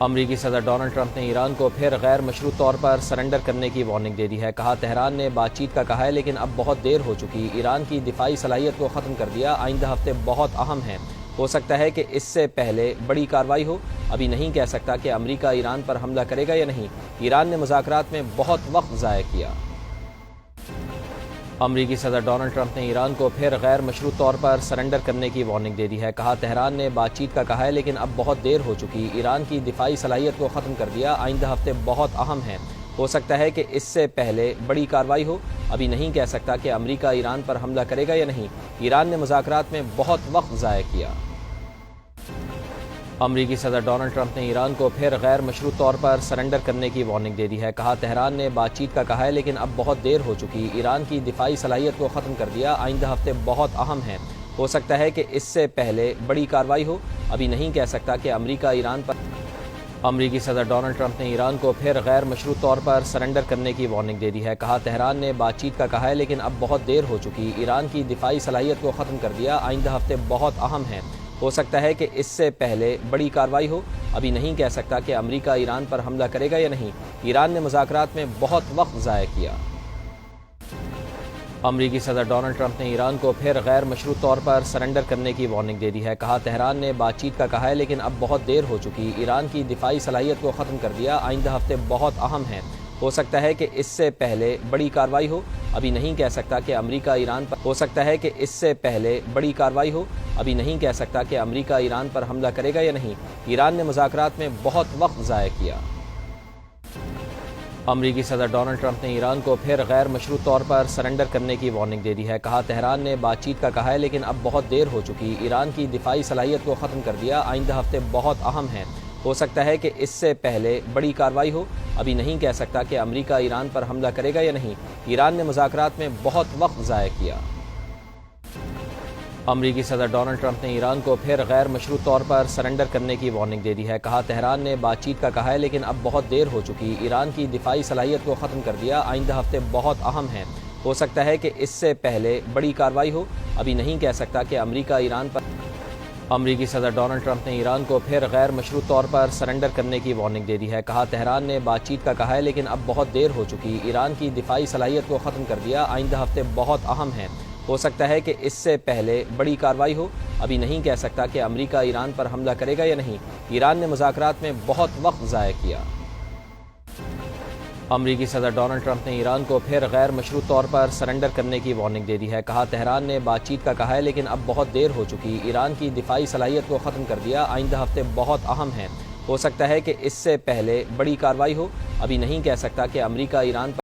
امریکی صدر Donald Trump نے ایران کو پھر غیر مشروط طور پر سرنڈر کرنے کی وارننگ دے دی ہے۔ کہا تہران نے بات چیت کا کہا ہے لیکن اب بہت دیر ہو چکی، ایران کی دفاعی صلاحیت کو ختم کر دیا، آئندہ ہفتے بہت اہم ہیں، ہو سکتا ہے کہ اس سے پہلے بڑی کارروائی ہو، ابھی نہیں کہہ سکتا کہ امریکہ ایران پر حملہ کرے گا یا نہیں، ایران نے مذاکرات میں بہت وقت ضائع کیا۔ امریکی صدر ڈونلڈ ٹرمپ نے ایران کو پھر غیر مشروط طور پر سرنڈر کرنے کی وارننگ دے دی ہے۔ کہا تہران نے بات چیت کا کہا ہے لیکن اب بہت دیر ہو چکی، ایران کی دفاعی صلاحیت کو ختم کر دیا، آئندہ ہفتے بہت اہم ہیں، ہو سکتا ہے کہ اس سے پہلے بڑی کارروائی ہو، ابھی نہیں کہہ سکتا کہ امریکہ ایران پر حملہ کرے گا یا نہیں، ایران نے مذاکرات میں بہت وقت ضائع کیا۔ امریکی صدر ڈونلڈ ٹرمپ نے ایران کو پھر غیر مشروط طور پر سرنڈر کرنے کی وارننگ دے دی ہے۔ کہا تہران نے بات چیت کا کہا ہے لیکن اب بہت دیر ہو چکی، ایران کی دفاعی صلاحیت کو ختم کر دیا، آئندہ ہفتے بہت اہم ہیں، ہو سکتا ہے کہ اس سے پہلے بڑی کارروائی ہو، ابھی نہیں کہہ سکتا کہ امریکہ ایران پر امریکی صدر ڈونلڈ ٹرمپ نے ایران کو پھر غیر مشروط طور پر سرنڈر کرنے کی وارننگ دے دی ہے۔ کہا تہران نے بات چیت کا کہا ہے لیکن اب بہت دیر ہو چکی، ایران کی دفاعی صلاحیت کو ختم کر دیا، آئندہ ہفتے بہت اہم ہیں، ہو سکتا ہے کہ اس سے پہلے بڑی کارروائی ہو، ابھی نہیں کہہ سکتا کہ امریکہ ایران پر حملہ کرے گا یا نہیں، ایران نے مذاکرات میں بہت وقت ضائع کیا۔ امریکی صدر ڈونلڈ ٹرمپ نے ایران کو پھر غیر مشروط طور پر سرنڈر کرنے کی وارننگ دے دی ہے۔ کہا تہران نے بات چیت کا کہا ہے لیکن اب بہت دیر ہو چکی، ایران کی دفاعی صلاحیت کو ختم کر دیا، آئندہ ہفتے بہت اہم ہیں، ہو سکتا ہے کہ اس سے پہلے بڑی کارروائی ہو، ابھی نہیں کہہ سکتا کہ امریکہ ایران پر ہو سکتا ہے کہ اس سے پہلے بڑی کارروائی ہو، ابھی نہیں کہہ سکتا کہ امریکہ ایران پر حملہ کرے گا یا نہیں، ایران نے مذاکرات میں بہت وقت ضائع کیا۔ امریکی صدر ڈونلڈ ٹرمپ نے ایران کو پھر غیر مشروط طور پر سرنڈر کرنے کی وارننگ دے دی ہے۔ کہا تہران نے بات چیت کا کہا ہے لیکن اب بہت دیر ہو چکی، ایران کی دفاعی صلاحیت کو ختم کر دیا، آئندہ ہفتے بہت اہم ہیں، ہو سکتا ہے کہ اس سے پہلے بڑی کارروائی ہو، ابھی نہیں کہہ سکتا کہ امریکہ ایران پر حملہ کرے گا یا نہیں، ایران نے مذاکرات میں بہت وقت ضائع کیا۔ امریکی صدر ڈونلڈ ٹرمپ نے ایران کو پھر غیر مشروط طور پر سرنڈر کرنے کی وارننگ دے دی ہے۔ کہا تہران نے بات چیت کا کہا ہے لیکن اب بہت دیر ہو چکی، ایران کی دفاعی صلاحیت کو ختم کر دیا، آئندہ ہفتے بہت اہم ہیں، ہو سکتا ہے کہ اس سے پہلے بڑی کارروائی ہو، ابھی نہیں کہہ سکتا کہ امریکہ ایران پر امریکی صدر ڈونلڈ ٹرمپ نے ایران کو پھر غیر مشروط طور پر سرنڈر کرنے کی وارننگ دے دی ہے۔ کہا تہران نے بات چیت کا کہا ہے لیکن اب بہت دیر ہو چکی، ایران کی دفاعی صلاحیت کو ختم کر دیا، آئندہ ہفتے بہت اہم ہیں، ہو سکتا ہے کہ اس سے پہلے بڑی کارروائی ہو، ابھی نہیں کہہ سکتا کہ امریکہ ایران پر حملہ کرے گا یا نہیں، ایران نے مذاکرات میں بہت وقت ضائع کیا۔ امریکی صدر ڈونلڈ ٹرمپ نے ایران کو پھر غیر مشروط طور پر سرنڈر کرنے کی وارننگ دے دی ہے۔ کہا تہران نے بات چیت کا کہا ہے لیکن اب بہت دیر ہو چکی، ایران کی دفاعی صلاحیت کو ختم کر دیا، آئندہ ہفتے بہت اہم ہیں، ہو سکتا ہے کہ اس سے پہلے بڑی کارروائی ہو، ابھی نہیں کہہ سکتا کہ امریکہ ایران پر